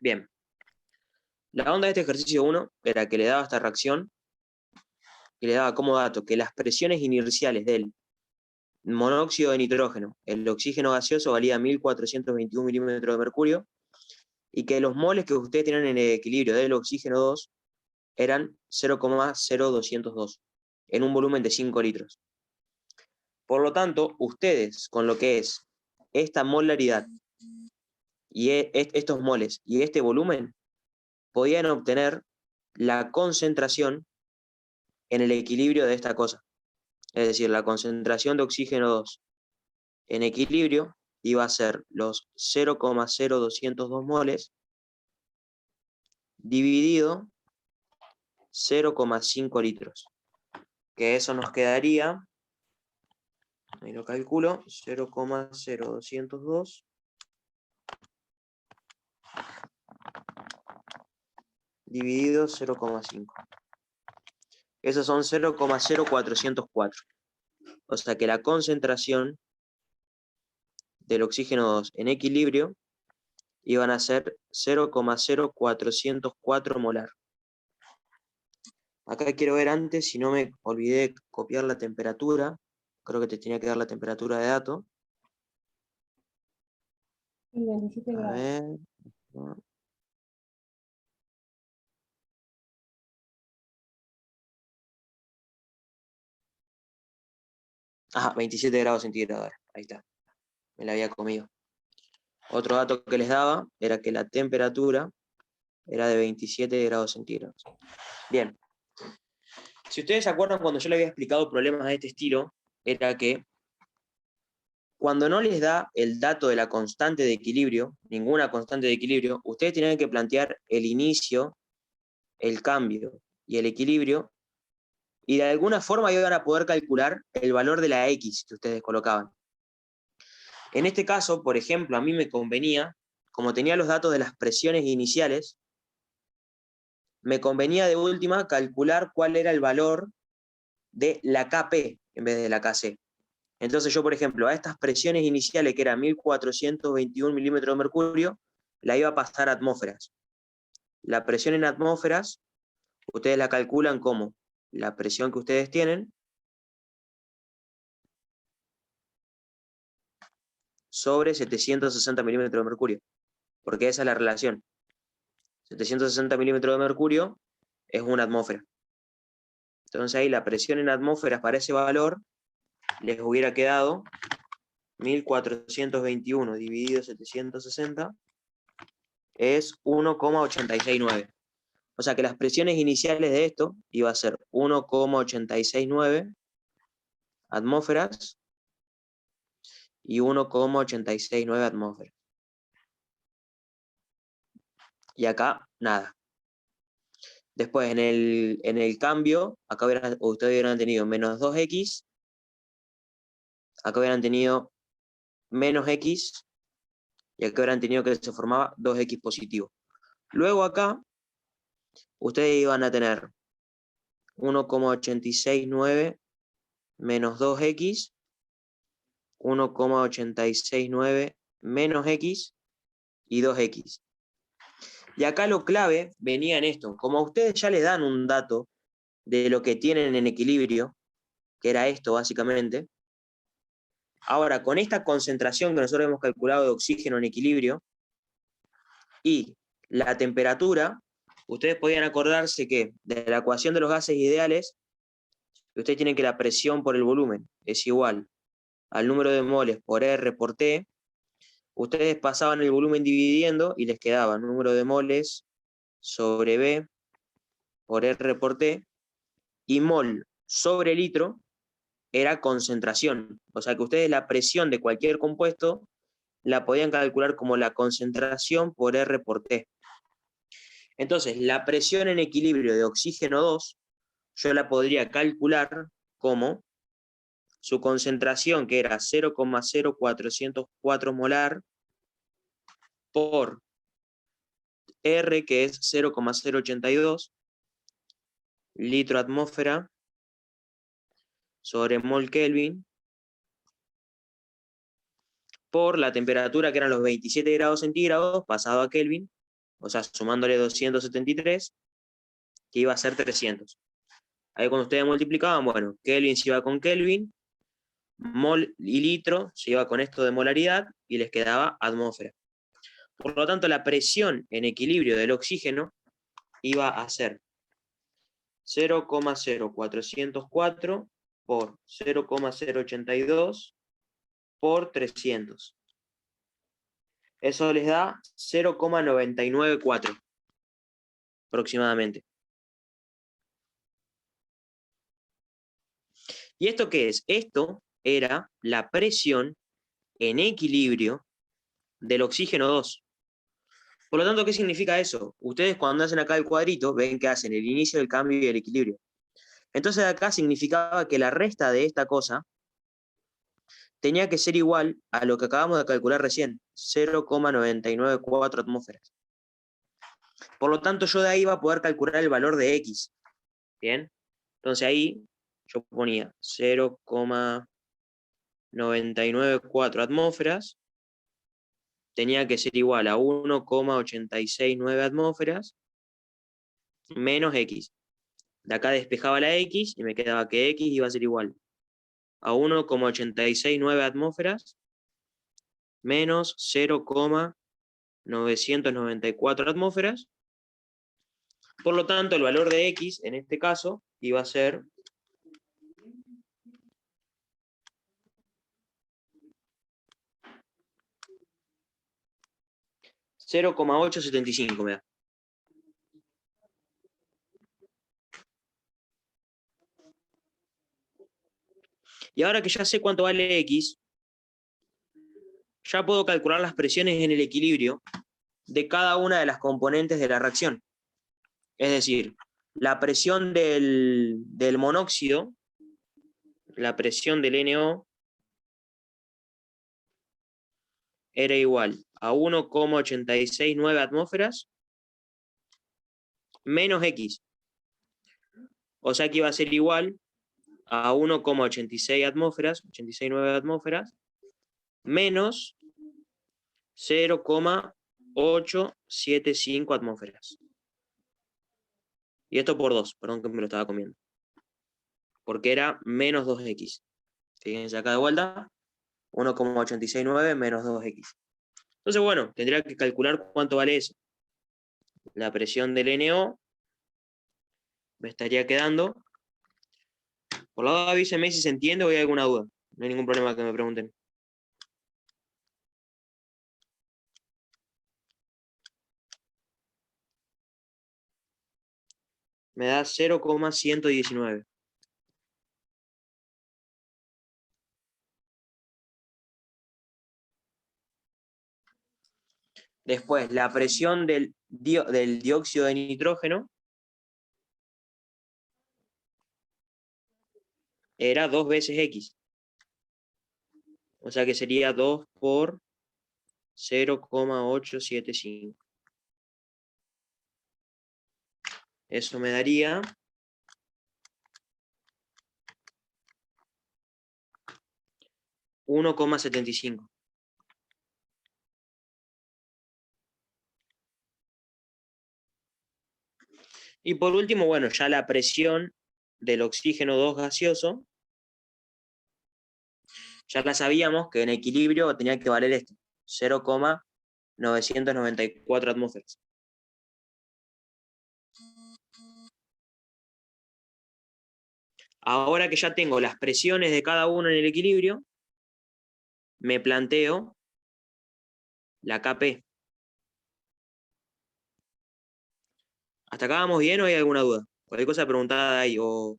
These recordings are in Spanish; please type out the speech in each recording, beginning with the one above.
Bien. La onda de este ejercicio 1 era que le daba esta reacción, que le daba como dato que las presiones inerciales del monóxido de nitrógeno, el oxígeno gaseoso valía 1421 milímetros de mercurio, y que los moles que ustedes tienen en el equilibrio del oxígeno 2 eran 0,0202 en un volumen de 5 litros. Por lo tanto, ustedes, con lo que es esta molaridad y estos moles y este volumen, podían obtener la concentración en el equilibrio de esta cosa. Es decir, la concentración de oxígeno 2 en equilibrio iba a ser los 0,0202 moles dividido 0,5 litros. Que eso nos quedaría, ahí lo calculo, 0,0202 dividido 0,5. Esos son 0,0404. O sea que la concentración del oxígeno 2 en equilibrio iban a ser 0,0404 molar. Acá quiero ver antes, si no me olvidé copiar la temperatura. Creo que te tenía que dar la temperatura de dato. Y 27 A grados. ver. Ajá, 27 grados centígrados. Ahí está. Me la había comido. Otro dato que les daba era que la temperatura era de 27 grados centígrados. Bien. Si ustedes se acuerdan, cuando yo les había explicado problemas de este estilo, era que cuando no les da el dato de la constante de equilibrio, ninguna constante de equilibrio, ustedes tienen que plantear el inicio, el cambio y el equilibrio, y de alguna forma iban a poder calcular el valor de la X que ustedes colocaban. En este caso, por ejemplo, a mí me convenía, como tenía los datos de las presiones iniciales, me convenía de última calcular cuál era el valor de la Kp en vez de la Kc. Entonces yo, por ejemplo, a estas presiones iniciales, que eran 1421 milímetros de mercurio, la iba a pasar a atmósferas. La presión en atmósferas, ustedes la calculan como la presión que ustedes tienen sobre 760 milímetros de mercurio, porque esa es la relación. 760 milímetros de mercurio es una atmósfera. Entonces ahí la presión en atmósferas para ese valor les hubiera quedado 1421 dividido 760 es 1,869. O sea que las presiones iniciales de esto iba a ser 1,869 atmósferas y 1,869 atmósferas. Y acá, nada. Después, en el cambio, acá ustedes hubieran tenido menos 2x, acá hubieran tenido menos x, y acá hubieran tenido que se formaba 2x positivo. Luego acá, ustedes iban a tener 1,869 menos 2x, 1,869 menos x y 2x. Y acá lo clave venía en esto. Como a ustedes ya les dan un dato de lo que tienen en equilibrio, que era esto básicamente, ahora con esta concentración que nosotros hemos calculado de oxígeno en equilibrio y la temperatura, ustedes podían acordarse que de la ecuación de los gases ideales, ustedes tienen que la presión por el volumen es igual al número de moles por R por T. Ustedes pasaban el volumen dividiendo y les quedaba número de moles sobre B por R por T, y mol sobre litro era concentración. O sea que ustedes la presión de cualquier compuesto la podían calcular como la concentración por R por T. Entonces, la presión en equilibrio de oxígeno 2, yo la podría calcular como su concentración, que era 0,0404 molar, por R, que es 0,082 litro atmósfera sobre mol Kelvin, por la temperatura, que eran los 27 grados centígrados, pasado a Kelvin, o sea, sumándole 273, que iba a ser 300. Ahí cuando ustedes multiplicaban, bueno, Kelvin se iba con Kelvin, mol y litro se iba con esto de molaridad, y les quedaba atmósfera. Por lo tanto, la presión en equilibrio del oxígeno iba a ser 0,0404 por 0,082 por 300. Eso les da 0,994 aproximadamente. ¿Y esto qué es? Esto era la presión en equilibrio del oxígeno 2. Por lo tanto, ¿qué significa eso? Ustedes cuando hacen acá el cuadrito, ven que hacen el inicio del cambio y el equilibrio. Entonces acá significaba que la resta de esta cosa tenía que ser igual a lo que acabamos de calcular recién, 0,994 atmósferas. Por lo tanto, yo de ahí iba a poder calcular el valor de X. ¿Bien? Entonces ahí yo ponía 0,994 atmósferas, tenía que ser igual a 1,869 atmósferas menos X. De acá despejaba la X y me quedaba que X iba a ser igual a 1,869 atmósferas menos 0,994 atmósferas. Por lo tanto, el valor de X, en este caso, iba a ser 0,875 me da. Y ahora que ya sé cuánto vale X, ya puedo calcular las presiones en el equilibrio de cada una de las componentes de la reacción. Es decir, la presión del monóxido, la presión del NO, era igual a 1,869 atmósferas menos X. O sea que iba a ser igual a 1,86 atmósferas, 86,9 atmósferas, menos 0,875 atmósferas. Y esto por 2, perdón que me lo estaba comiendo. Porque era menos 2X. Fíjense acá de vuelta, 1,869 menos 2X. Entonces, bueno, tendría que calcular cuánto vale eso. La presión del NO me estaría quedando. Por la duda avísenme si se entiende o hay alguna duda. No hay ningún problema que me pregunten. Me da 0,119. Después, la presión del dióxido de nitrógeno era 2 veces X. O sea que sería 2 por 0,875. Eso me daría 1,75. Y por último, bueno, ya la presión del oxígeno 2 gaseoso, ya la sabíamos que en equilibrio tenía que valer esto, 0,994 atmósferas. Ahora que ya tengo las presiones de cada uno en el equilibrio, me planteo la KP. ¿Hasta acá vamos bien o hay alguna duda? Cualquier cosa preguntada ahí, o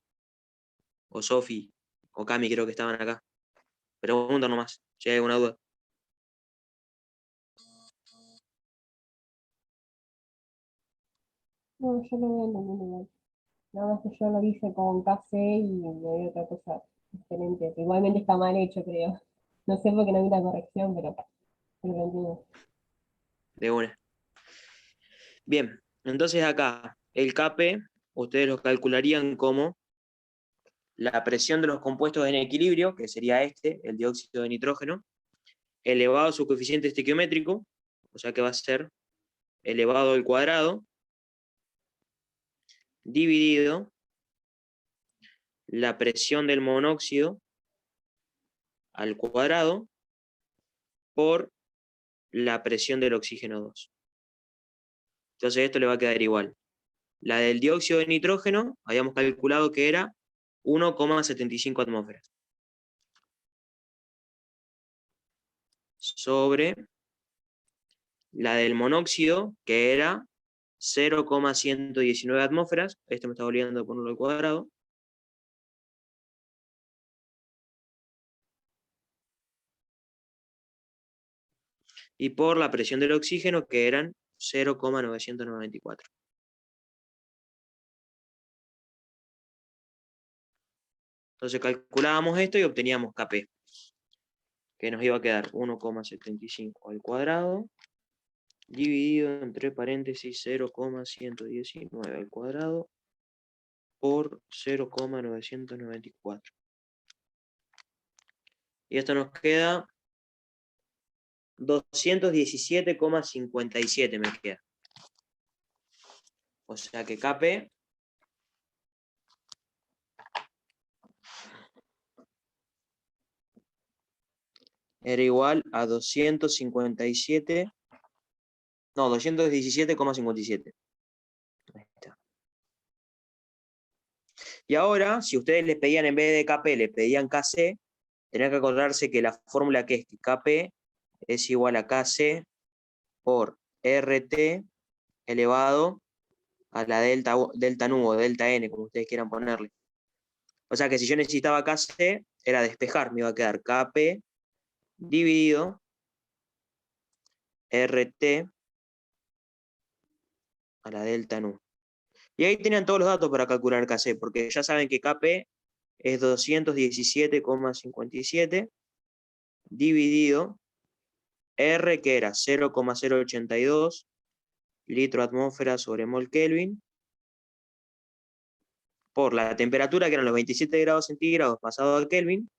Sofi, o Cami creo que estaban acá. Pregunta nomás, si hay alguna duda. No, yo lo veo en ningún lugar. Nada más que yo lo hice con café y me dio otra cosa diferente. Igualmente está mal hecho, creo. No sé por qué no vi la corrección, pero lo entiendo. De una. Bien, entonces acá, el KP, ustedes lo calcularían como la presión de los compuestos en equilibrio, que sería este, el dióxido de nitrógeno, elevado a su coeficiente estequiométrico, o sea que va a ser elevado al cuadrado dividido la presión del monóxido al cuadrado por la presión del oxígeno 2. Entonces esto le va a quedar igual. La del dióxido de nitrógeno, habíamos calculado que era 1,75 atmósferas. Sobre la del monóxido, que era 0,119 atmósferas. Esto me está olvidando de ponerlo al cuadrado. Y por la presión del oxígeno, que eran 0,994. Entonces calculábamos esto y obteníamos Kp, que nos iba a quedar 1,75 al cuadrado, dividido entre paréntesis 0,119 al cuadrado, por 0,994. Y esto nos queda 217,57 me queda. O sea que Kp era igual a 217,57. Ahí está. Y ahora, si ustedes les pedían en vez de Kp, le pedían Kc, tenían que acordarse que la fórmula que es que Kp es igual a Kc por RT elevado a la delta nu o delta n, como ustedes quieran ponerle. O sea que si yo necesitaba Kc, era despejar, me iba a quedar Kp dividido RT a la delta nu. Y ahí tenían todos los datos para calcular Kc, porque ya saben que Kp es 217,57 dividido R, que era 0,082 litro atmósfera sobre mol Kelvin, por la temperatura, que eran los 27 grados centígrados pasado a Kelvin.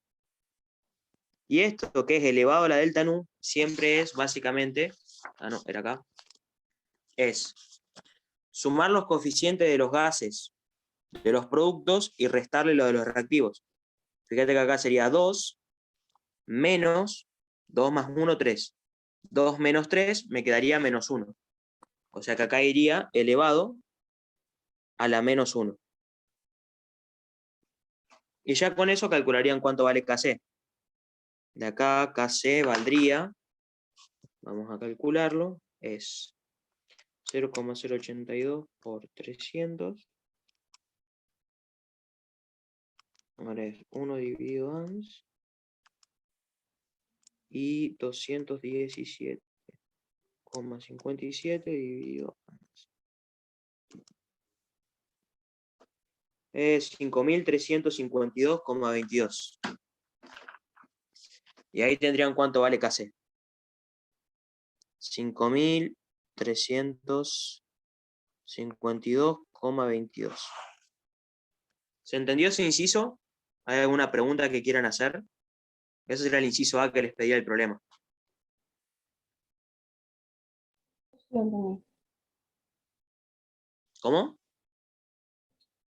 Y esto, que es elevado a la delta nu, siempre es básicamente, era acá, es sumar los coeficientes de los gases de los productos y restarle lo de los reactivos. Fíjate que acá sería 2 menos 2 más 1, 3. 2 menos 3 me quedaría menos 1. O sea que acá iría elevado a la menos 1. Y ya con eso calcularían cuánto vale Kc. De acá Kc valdría, vamos a calcularlo, es 0,082 por 300. Ahora es 1 dividido ANS. Y 217,57 dividido ANS. Es 5.352,22. Y ahí tendrían cuánto vale Kc. 5.352,22. ¿Se entendió ese inciso? ¿Hay alguna pregunta que quieran hacer? Ese era el inciso A que les pedía el problema. Lo entendí. ¿Cómo?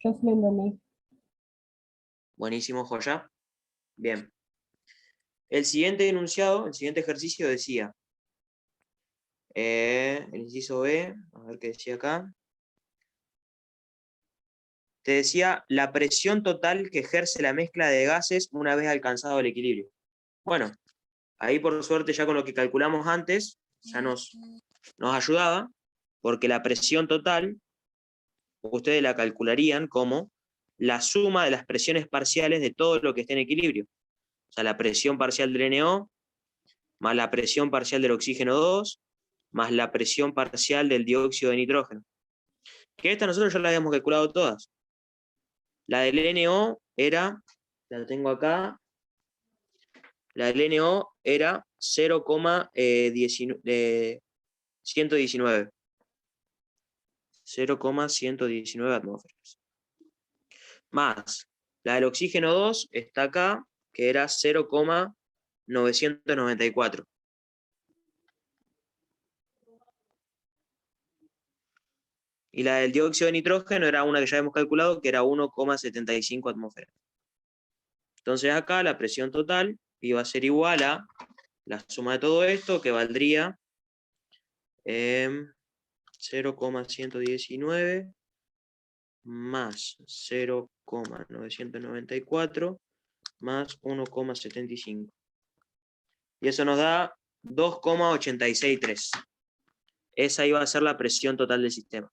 Yo sí lo entendí. Buenísimo, joya. Bien. El siguiente enunciado, el siguiente ejercicio decía, el inciso B, a ver qué decía acá. Te decía la presión total que ejerce la mezcla de gases una vez alcanzado el equilibrio. Bueno, ahí por suerte ya con lo que calculamos antes, ya nos ayudaba, porque la presión total, ustedes la calcularían como la suma de las presiones parciales de todo lo que esté en equilibrio. O sea, la presión parcial del NO, más la presión parcial del oxígeno 2, más la presión parcial del dióxido de nitrógeno. Que esta nosotros ya la habíamos calculado todas. La del NO era, la tengo acá, la del NO era 0,119. 0,119 atmósferas. Más, la del oxígeno 2 está acá, que era 0,994. Y la del dióxido de nitrógeno era una que ya hemos calculado, que era 1,75 atmósferas. Entonces acá la presión total iba a ser igual a la suma de todo esto, que valdría 0,119 más 0,994 más 1,75. Y eso nos da 2,863. Esa iba a ser la presión total del sistema.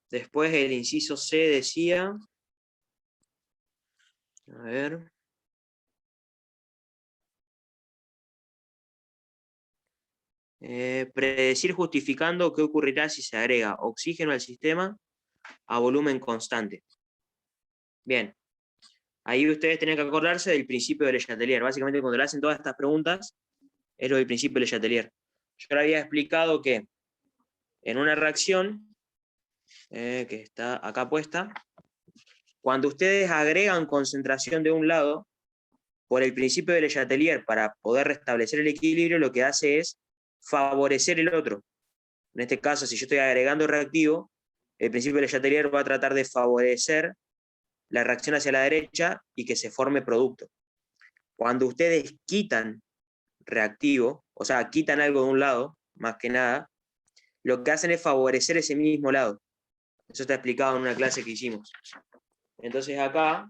Después el inciso C decía, a ver, predecir justificando qué ocurrirá si se agrega oxígeno al sistema a volumen constante. Bien, ahí ustedes tienen que acordarse del principio de Le Chatelier. Básicamente cuando le hacen todas estas preguntas, es lo del principio de Le Chatelier. Yo le había explicado que en una reacción, que está acá puesta, cuando ustedes agregan concentración de un lado, por el principio de Le Chatelier, para poder restablecer el equilibrio, lo que hace es favorecer el otro. En este caso, si yo estoy agregando reactivo, el principio de Le Chatelier va a tratar de favorecer la reacción hacia la derecha y que se forme producto. Cuando ustedes quitan reactivo, o sea, quitan algo de un lado, más que nada, lo que hacen es favorecer ese mismo lado. Eso está explicado en una clase que hicimos. Entonces acá,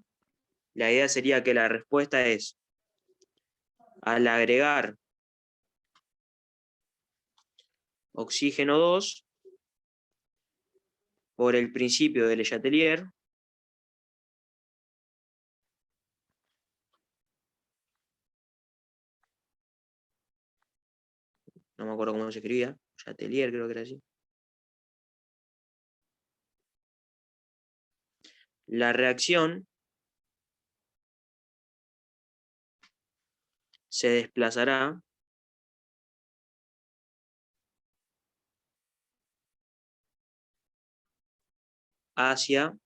la idea sería que la respuesta es, al agregar oxígeno 2, por el principio de Le Chatelier, no me acuerdo cómo se escribía, Chatelier creo que era así. La reacción se desplazará hacia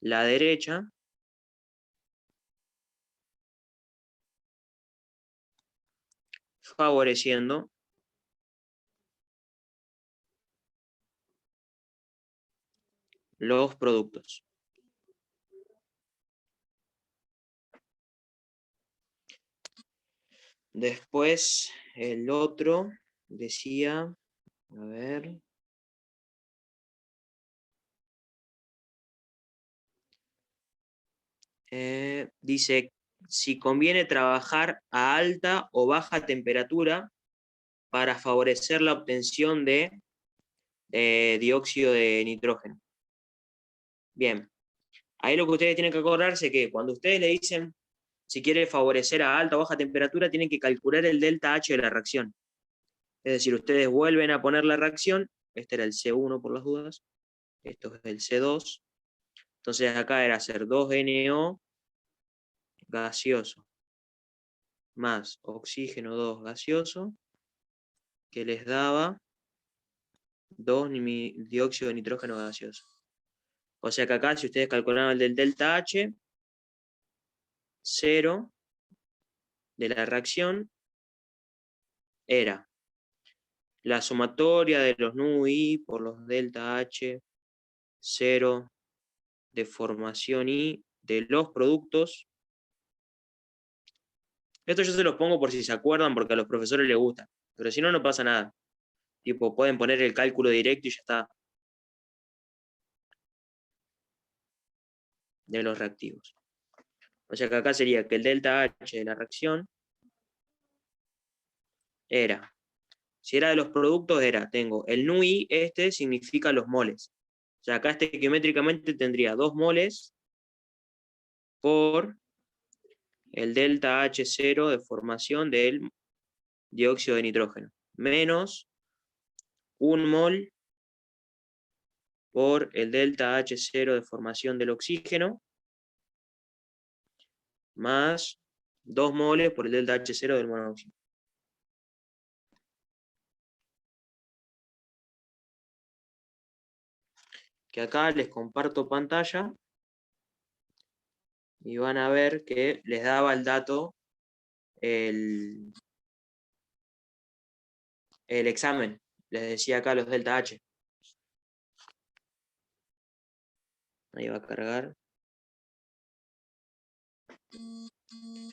la derecha favoreciendo los productos. Después el otro decía, a ver, dice, si conviene trabajar a alta o baja temperatura para favorecer la obtención de dióxido de nitrógeno. Bien, ahí lo que ustedes tienen que acordarse es que cuando ustedes le dicen si quiere favorecer a alta o baja temperatura, tienen que calcular el delta H de la reacción. Es decir, ustedes vuelven a poner la reacción, este era el C1 por las dudas, esto es el C2, entonces acá era hacer 2NO gaseoso más oxígeno 2 gaseoso, que les daba 2 dióxido de nitrógeno gaseoso. O sea que acá, si ustedes calculaban el del delta H, 0 de la reacción era la sumatoria de los NU-I por los delta H, 0 de formación I de los productos. Esto yo se los pongo por si se acuerdan, porque a los profesores les gusta. Pero si no, no pasa nada. Tipo, pueden poner el cálculo directo y ya está. De los reactivos. O sea que acá sería que el delta H de la reacción era, si era de los productos, era, tengo el NUI, este significa los moles. O sea, acá estequiométricamente tendría 2 moles por el delta H0 de formación del dióxido de nitrógeno, menos 1 mol por el delta H0 de formación del oxígeno, más 2 moles por el delta H0 del monóxido. Que acá les comparto pantalla y van a ver que les daba el dato, el examen. Les decía acá los delta H. Ahí va a cargar.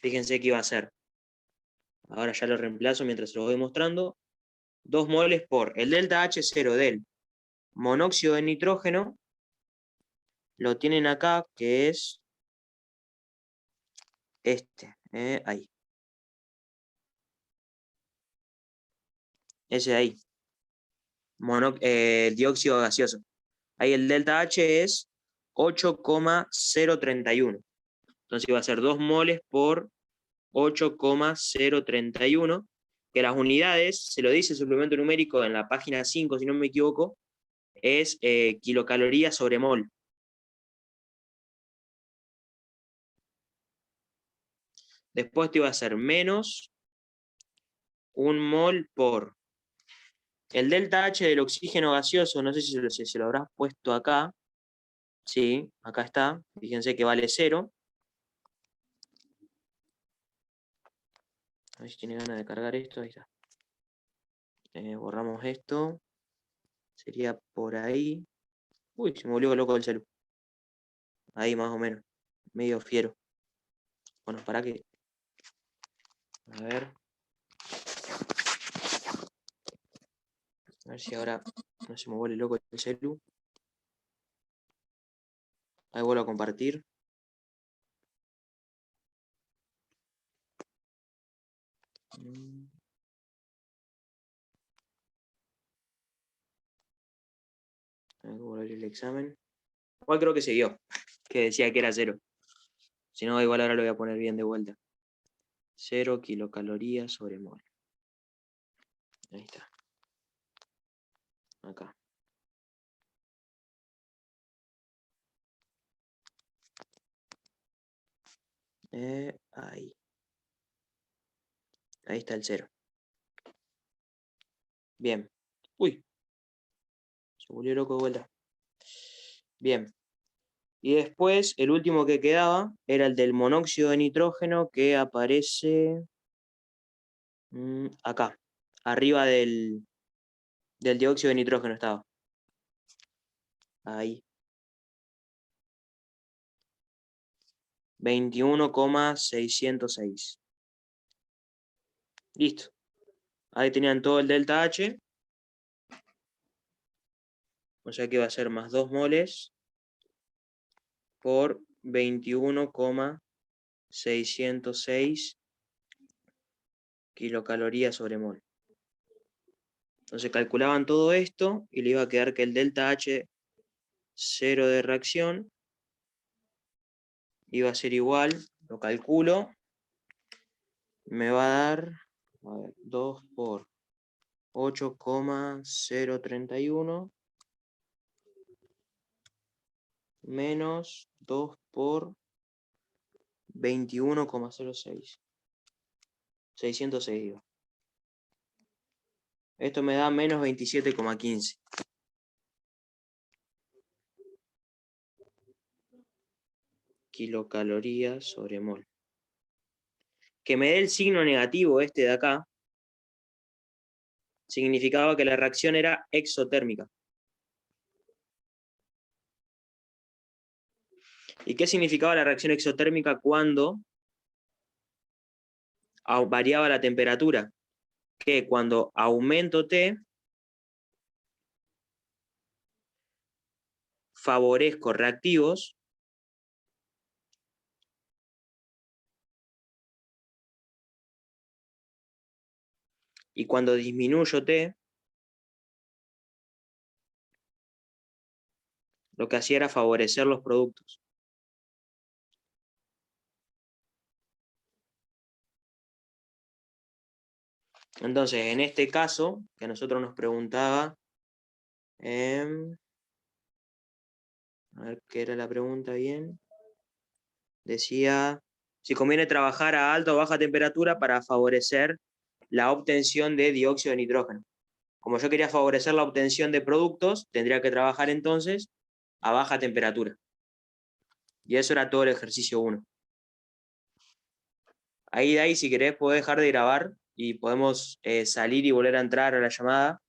Fíjense qué iba a hacer. Ahora ya lo reemplazo mientras se lo voy mostrando. 2 moles por el delta H0 del monóxido de nitrógeno. Lo tienen acá, que es este. Ahí. Ese de ahí. Dióxido gaseoso. Ahí el delta H es 8,031. Entonces iba a ser 2 moles por 8,031, que las unidades, se lo dice el suplemento numérico en la página 5, si no me equivoco, es kilocalorías sobre mol. Después te iba a ser menos 1 mol por el delta H del oxígeno gaseoso, no sé si se lo habrás puesto acá. Sí, acá está. Fíjense que vale 0. A ver si tiene ganas de cargar esto. Ahí está. Borramos esto. Sería por ahí. Uy, se me volvió loco el celu. Ahí más o menos. Medio fiero. Bueno, para que. A ver. A ver si ahora no se me vuelve loco el celu. Ahí vuelvo a compartir. A ver, volver el examen. Igual creo que siguió. Que decía que era 0. Si no, igual ahora lo voy a poner bien de vuelta. 0 kilocalorías sobre mol. Ahí está. Acá. Ahí. Ahí está el 0. Bien. Uy. Se volvió loco de vuelta. Bien. Y después, el último que quedaba era el del monóxido de nitrógeno, que aparece acá. Arriba del dióxido de nitrógeno estaba. Ahí. 21,606. Listo. Ahí tenían todo el delta H. O sea que va a ser más 2 moles por 21,606 kilocalorías sobre mol. Entonces calculaban todo esto y le iba a quedar que el delta H 0 de reacción iba a ser igual, lo calculo, me va a dar 2 por 8,031 menos 2 por 21,06. 606 digo. Esto me da menos 27,15. Kilocalorías sobre mol. Que me dé el signo negativo este de acá, significaba que la reacción era exotérmica. ¿Y qué significaba la reacción exotérmica cuando variaba la temperatura? Que cuando aumento T, favorezco reactivos y cuando disminuyo T, lo que hacía era favorecer los productos. Entonces, en este caso, que a nosotros nos preguntaba, a ver qué era la pregunta bien, decía si conviene trabajar a alta o baja temperatura para favorecer la obtención de dióxido de nitrógeno. Como yo quería favorecer la obtención de productos, tendría que trabajar entonces a baja temperatura. Y eso era todo el ejercicio 1. Ahí de ahí, si querés, podés dejar de grabar y podemos salir y volver a entrar a la llamada